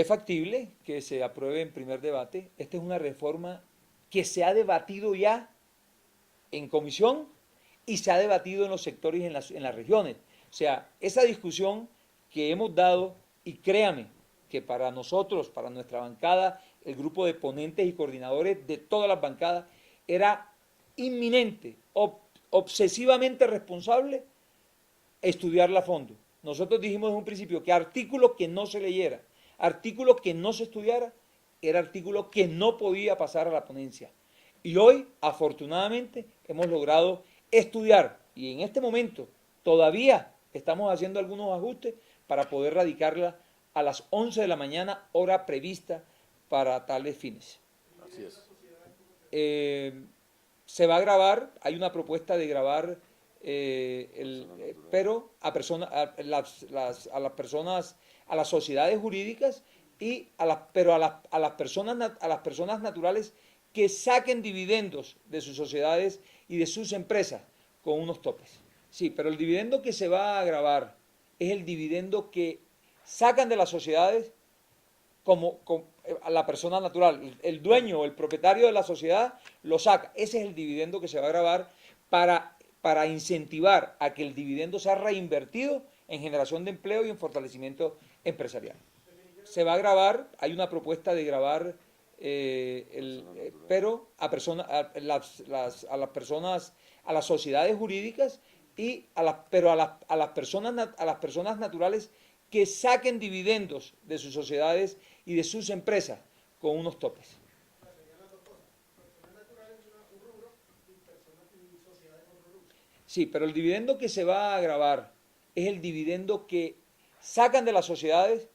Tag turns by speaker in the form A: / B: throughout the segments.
A: Es factible que se apruebe en primer debate. Esta es una reforma que se ha debatido ya en comisión y se ha debatido en los sectores y en las regiones. O sea, esa discusión que hemos dado, y créame que para nosotros, para nuestra bancada, el grupo de ponentes y coordinadores de todas las bancadas, era inminente, obsesivamente responsable estudiarla a fondo. Nosotros dijimos desde un principio que artículo que no se leyera, artículo que no se estudiara, era artículo que no podía pasar a la ponencia. Y hoy, afortunadamente, hemos logrado estudiar y en este momento todavía estamos haciendo algunos ajustes para poder radicarla a las 11 de la mañana, hora prevista para tales fines.
B: Así es.
A: Eh, Se va a grabar, hay una propuesta de grabar, pero a las personas, a las sociedades jurídicas y a las personas naturales que saquen dividendos de sus sociedades y de sus empresas con unos topes. Sí, pero el dividendo que se va a grabar es el dividendo que sacan de las sociedades como a la persona natural. El dueño o el propietario de la sociedad lo saca. Ese es el dividendo que se va a grabar para incentivar a que el dividendo sea reinvertido en generación de empleo y en fortalecimiento empresarial. Se va a grabar, hay una propuesta de grabar, pero a las personas, a las sociedades jurídicas y a las personas naturales que saquen dividendos de sus sociedades y de sus empresas con unos topes. Sí, pero el dividendo que se va a grabar es el dividendo que sacan de las sociedades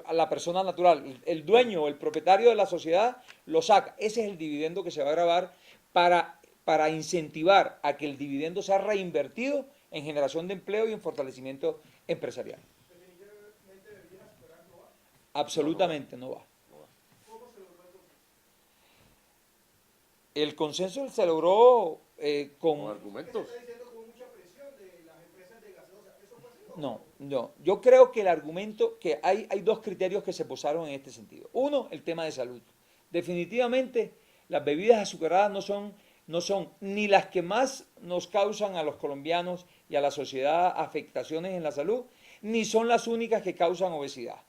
A: a la persona natural. El dueño o el propietario de la sociedad lo saca. Ese es el dividendo que se va a grabar para incentivar a que el dividendo sea reinvertido en generación de empleo y en fortalecimiento empresarial. Absolutamente no va.
B: No va.
A: El consenso se logró
B: Con
A: con...
B: argumentos.
A: No, no. Yo creo que el argumento, que hay dos criterios que se posaron en este sentido. Uno, el tema de salud. Definitivamente, las bebidas azucaradas no son ni las que más nos causan a los colombianos y a la sociedad afectaciones en la salud, ni son las únicas que causan obesidad.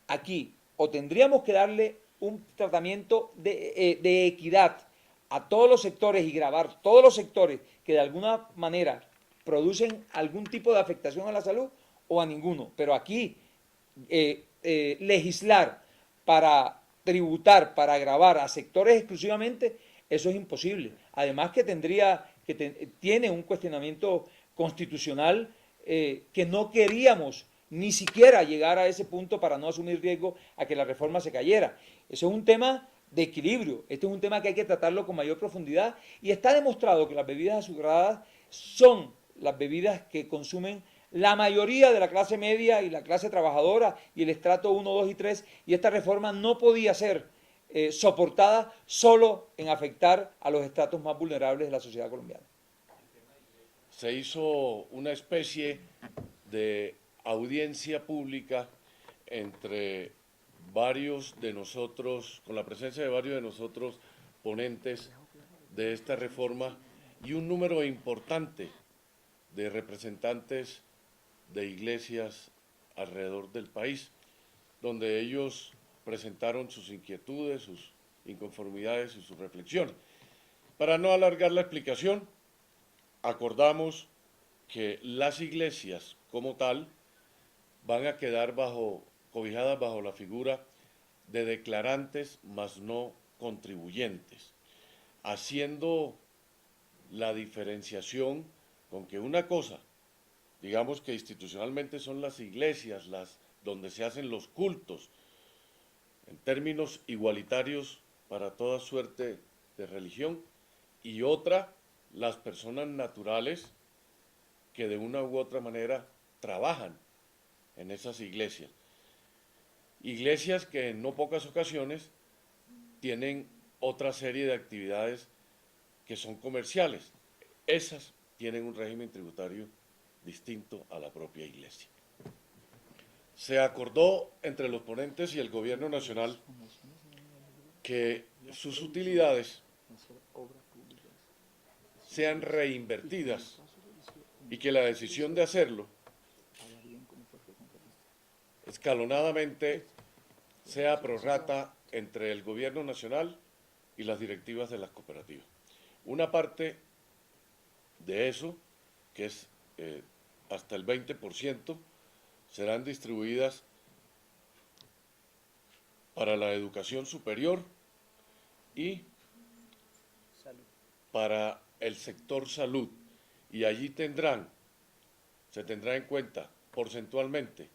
A: Aquí, o tendríamos que darle un tratamiento de equidad a todos los sectores y grabar todos los sectores que de alguna manera producen algún tipo de afectación a la salud o a ninguno. Pero aquí legislar para tributar, para gravar a sectores exclusivamente, eso es imposible. Además tiene un cuestionamiento constitucional que no queríamos ni siquiera llegar a ese punto para no asumir riesgo a que la reforma se cayera. Eso es un tema de equilibrio. Este es un tema que hay que tratarlo con mayor profundidad y está demostrado que las bebidas azucaradas son las bebidas que consumen la mayoría de la clase media y la clase trabajadora y el estrato 1, 2 y 3, y esta reforma no podía ser soportada solo en afectar a los estratos más vulnerables de la sociedad colombiana.
B: Se hizo una especie de audiencia pública entre varios de nosotros, con la presencia de varios de nosotros ponentes de esta reforma y un número importante de representantes de iglesias alrededor del país, donde ellos presentaron sus inquietudes, sus inconformidades y sus reflexiones. Para no alargar la explicación, acordamos que las iglesias como tal van a quedar cobijadas bajo la figura de declarantes mas no contribuyentes, haciendo la diferenciación con que una cosa, digamos que institucionalmente son las iglesias, donde se hacen los cultos, en términos igualitarios para toda suerte de religión, y otra, las personas naturales que de una u otra manera trabajan en esas iglesias. Iglesias que en no pocas ocasiones tienen otra serie de actividades que son comerciales. Esas tienen un régimen tributario distinto a la propia iglesia. Se acordó entre los ponentes y el gobierno nacional que sus utilidades sean reinvertidas y que la decisión de hacerlo escalonadamente sea pro rata entre el gobierno nacional y las directivas de las cooperativas. Una parte de eso, que es hasta el 20%, serán distribuidas para la educación superior y para el sector salud. Y allí se tendrá en cuenta porcentualmente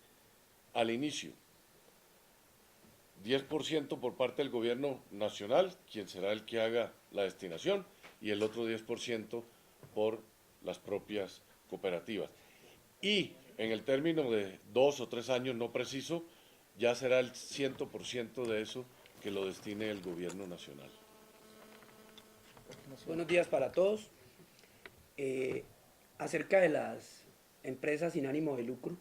B: al inicio 10% por parte del gobierno nacional, quien será el que haga la destinación, y el otro 10% por las propias cooperativas. Y en el término de 2 o 3 años, no preciso, ya será el 100% de eso que lo destine el gobierno nacional.
C: Buenos días para todos. Acerca de las empresas sin ánimo de lucro,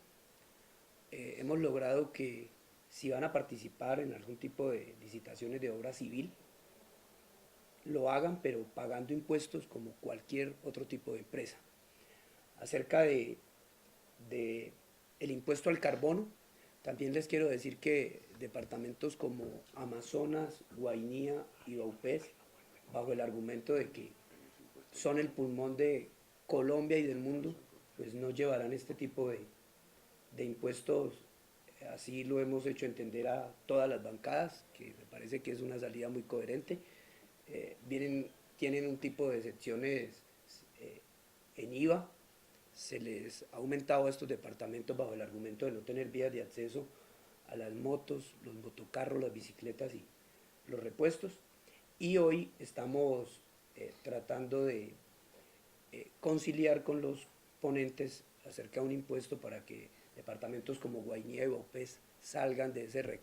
C: hemos logrado que si van a participar en algún tipo de licitaciones de obra civil, lo hagan pero pagando impuestos como cualquier otro tipo de empresa. Acerca de el impuesto al carbono, también les quiero decir que departamentos como Amazonas, Guainía y Vaupés, bajo el argumento de que son el pulmón de Colombia y del mundo, pues no llevarán este tipo de impuestos. Así lo hemos hecho entender a todas las bancadas, que me parece que es una salida muy coherente. Tienen un tipo de excepciones en IVA. Se les ha aumentado a estos departamentos bajo el argumento de no tener vías de acceso a las motos, los motocarros, las bicicletas y los repuestos. Y hoy estamos tratando de conciliar con los ponentes acerca de un impuesto para que departamentos como Guainía y Vaupés salgan de ese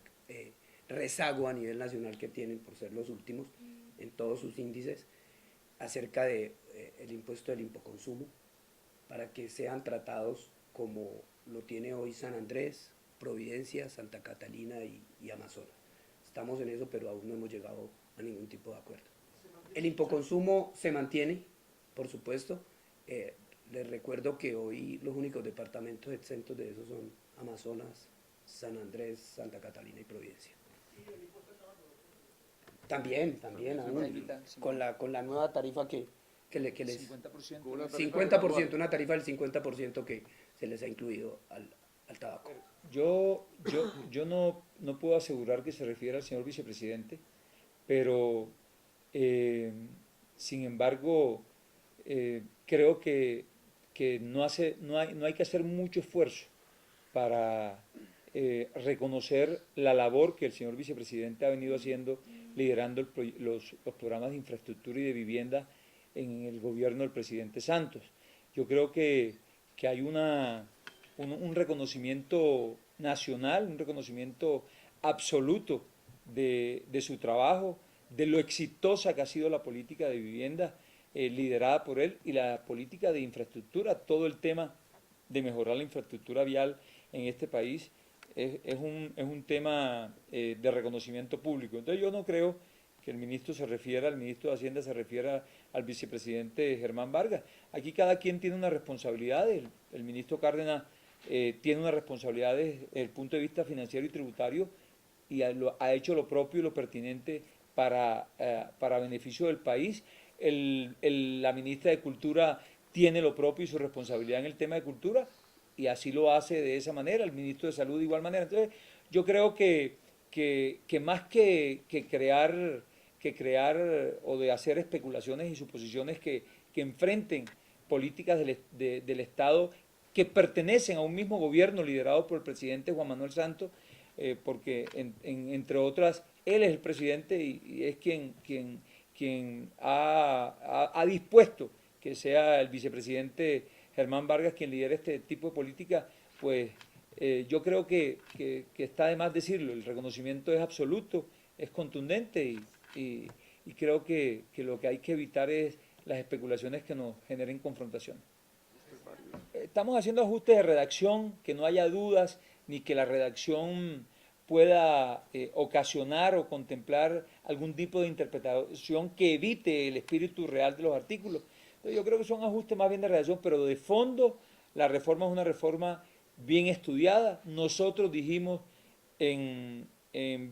C: rezago a nivel nacional que tienen por ser los últimos en todos sus índices, acerca de el impuesto del impoconsumo, para que sean tratados como lo tiene hoy San Andrés, Providencia, Santa Catalina y Amazonas. Estamos en eso, pero aún no hemos llegado a ningún tipo de acuerdo. El impoconsumo se mantiene, por supuesto. Les recuerdo que hoy los únicos departamentos exentos de eso son Amazonas, San Andrés, Santa Catalina y Providencia. También, con la nueva tarifa que les...
A: 50%.
C: 50%, una tarifa del 50% que se les ha incluido al tabaco.
A: Yo no puedo asegurar que se refiere al señor vicepresidente, pero sin embargo creo que no hay que hacer mucho esfuerzo para reconocer la labor que el señor vicepresidente ha venido haciendo, liderando los programas de infraestructura y de vivienda en el gobierno del presidente Santos. Yo creo que hay un reconocimiento nacional, un reconocimiento absoluto de su trabajo, de lo exitosa que ha sido la política de vivienda liderada por él y la política de infraestructura. Todo el tema de mejorar la infraestructura vial en este país es un tema de reconocimiento público. Entonces yo no creo que el ministro de Hacienda se refiera al vicepresidente Germán Vargas. Aquí cada quien tiene una responsabilidad. El ministro Cárdenas tiene una responsabilidad desde el punto de vista financiero y tributario y ha hecho lo propio y lo pertinente para beneficio del país. La ministra de Cultura tiene lo propio y su responsabilidad en el tema de cultura y así lo hace de esa manera, el ministro de Salud de igual manera. Entonces yo creo que más que crear o de hacer especulaciones y suposiciones que enfrenten políticas del Estado que pertenecen a un mismo gobierno liderado por el presidente Juan Manuel Santos, porque entre otras él es el presidente y es quien ha dispuesto que sea el vicepresidente Germán Vargas quien lidere este tipo de política, pues yo creo que está de más decirlo. El reconocimiento es absoluto, es contundente y creo que lo que hay que evitar es las especulaciones que nos generen confrontación. Estamos haciendo ajustes de redacción, que no haya dudas ni que la redacción pueda ocasionar o contemplar algún tipo de interpretación que evite el espíritu real de los artículos. Entonces, yo creo que son ajustes más bien de redacción, pero de fondo la reforma es una reforma bien estudiada. Nosotros dijimos en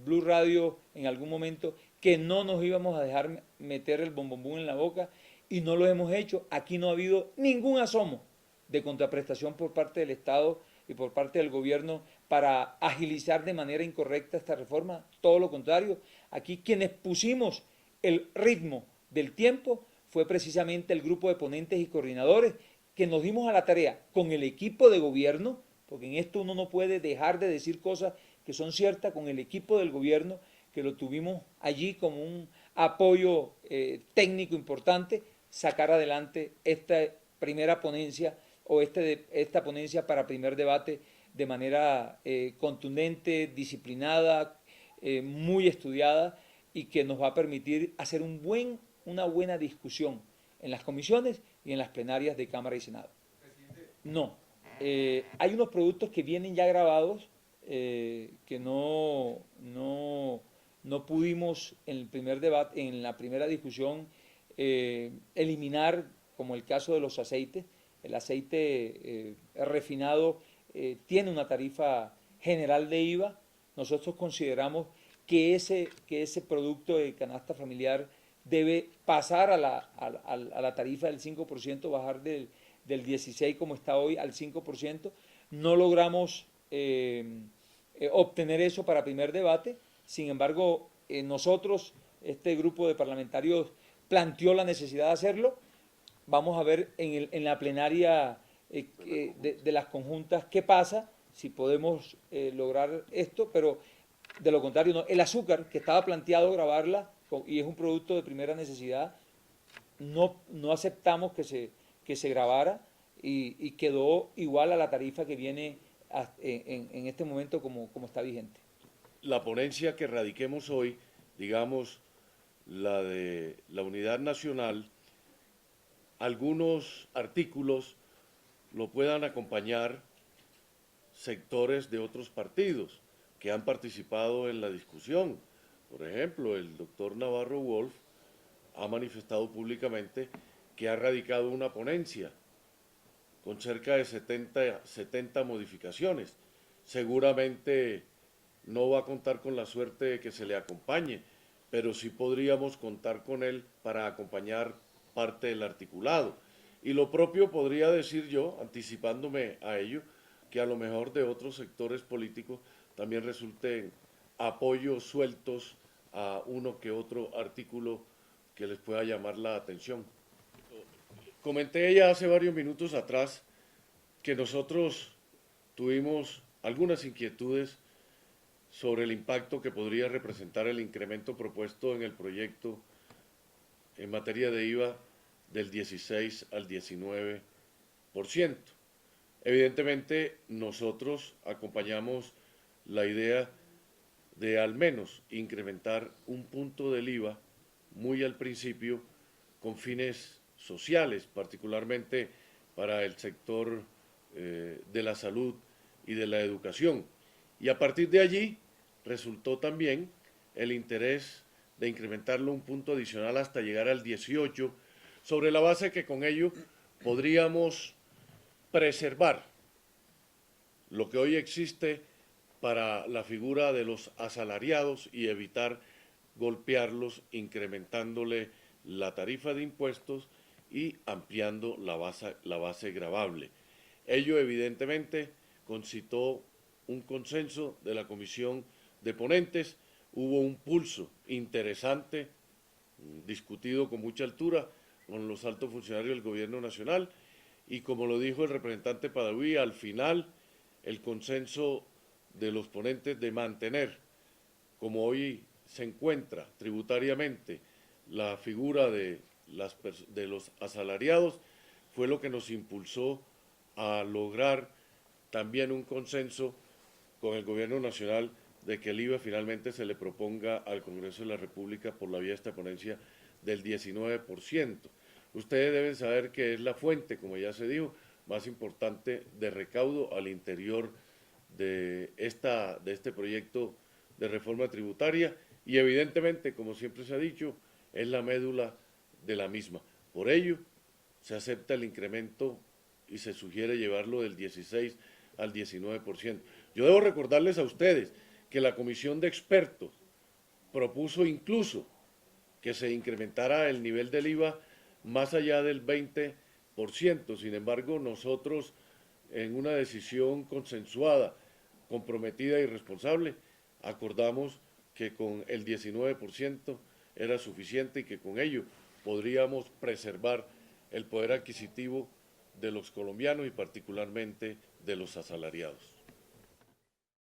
A: Blue Radio en algún momento que no nos íbamos a dejar meter el bombombón en la boca y no lo hemos hecho. Aquí no ha habido ningún asomo de contraprestación por parte del Estado y por parte del gobierno para agilizar de manera incorrecta esta reforma. Todo lo contrario, aquí quienes pusimos el ritmo del tiempo fue precisamente el grupo de ponentes y coordinadores que nos dimos a la tarea con el equipo de gobierno, porque en esto uno no puede dejar de decir cosas que son ciertas, con el equipo del gobierno, que lo tuvimos allí como un apoyo técnico importante, sacar adelante esta primera ponencia o esta ponencia para primer debate de manera contundente, disciplinada, muy estudiada y que nos va a permitir hacer una buena discusión en las comisiones y en las plenarias de Cámara y Senado. No, hay unos productos que vienen ya grabados que no pudimos en el primer debate, en la primera discusión, eliminar, como el caso de los aceites. El aceite refinado tiene una tarifa general de IVA. Nosotros consideramos que ese producto de canasta familiar debe pasar a la tarifa del 5%, bajar del 16% como está hoy al 5%. No logramos obtener eso para primer debate. Sin embargo, nosotros, este grupo de parlamentarios, planteó la necesidad de hacerlo. Vamos a ver en la plenaria de las conjuntas qué pasa, si podemos lograr esto, pero de lo contrario, no. El azúcar, que estaba planteado grabarla, y es un producto de primera necesidad, no aceptamos que se grabara y quedó igual a la tarifa que viene en este momento como está vigente.
B: La ponencia que radiquemos hoy, digamos, la de la Unidad Nacional, algunos artículos lo puedan acompañar sectores de otros partidos que han participado en la discusión. Por ejemplo, el doctor Navarro Wolf ha manifestado públicamente que ha radicado una ponencia con cerca de 70 modificaciones. Seguramente no va a contar con la suerte de que se le acompañe, pero sí podríamos contar con él para acompañar parte del articulado. Y lo propio podría decir yo, anticipándome a ello, que a lo mejor de otros sectores políticos también resulten apoyos sueltos a uno que otro artículo que les pueda llamar la atención. Comenté ya hace varios minutos atrás que nosotros tuvimos algunas inquietudes sobre el impacto que podría representar el incremento propuesto en el proyecto en materia de IVA del 16 al 19%. Evidentemente, nosotros acompañamos la idea de al menos incrementar un punto del IVA muy al principio con fines sociales, particularmente para el sector de la salud y de la educación. Y a partir de allí resultó también el interés de incrementarlo un punto adicional hasta llegar al 18%, sobre la base que con ello podríamos preservar lo que hoy existe para la figura de los asalariados y evitar golpearlos incrementándole la tarifa de impuestos y ampliando la base gravable. Ello evidentemente concitó un consenso de la comisión de ponentes, hubo un pulso interesante, discutido con mucha altura con los altos funcionarios del gobierno nacional y como lo dijo el representante Padaví, al final el consenso de los ponentes de mantener, como hoy se encuentra tributariamente, la figura de los asalariados, fue lo que nos impulsó a lograr también un consenso con el gobierno nacional de que el IVA finalmente se le proponga al Congreso de la República por la vía de esta ponencia del 19%. Ustedes deben saber que es la fuente, como ya se dijo, más importante de recaudo al interior de este proyecto de reforma tributaria y evidentemente, como siempre se ha dicho, es la médula de la misma. Por ello, se acepta el incremento y se sugiere llevarlo del 16 al 19%. Yo debo recordarles a ustedes que la comisión de expertos propuso incluso que se incrementara el nivel del IVA más allá del 20%. Sin embargo, nosotros, en una decisión consensuada, comprometida y responsable, acordamos que con el 19% era suficiente y que con ello podríamos preservar el poder adquisitivo de los colombianos y particularmente de los asalariados.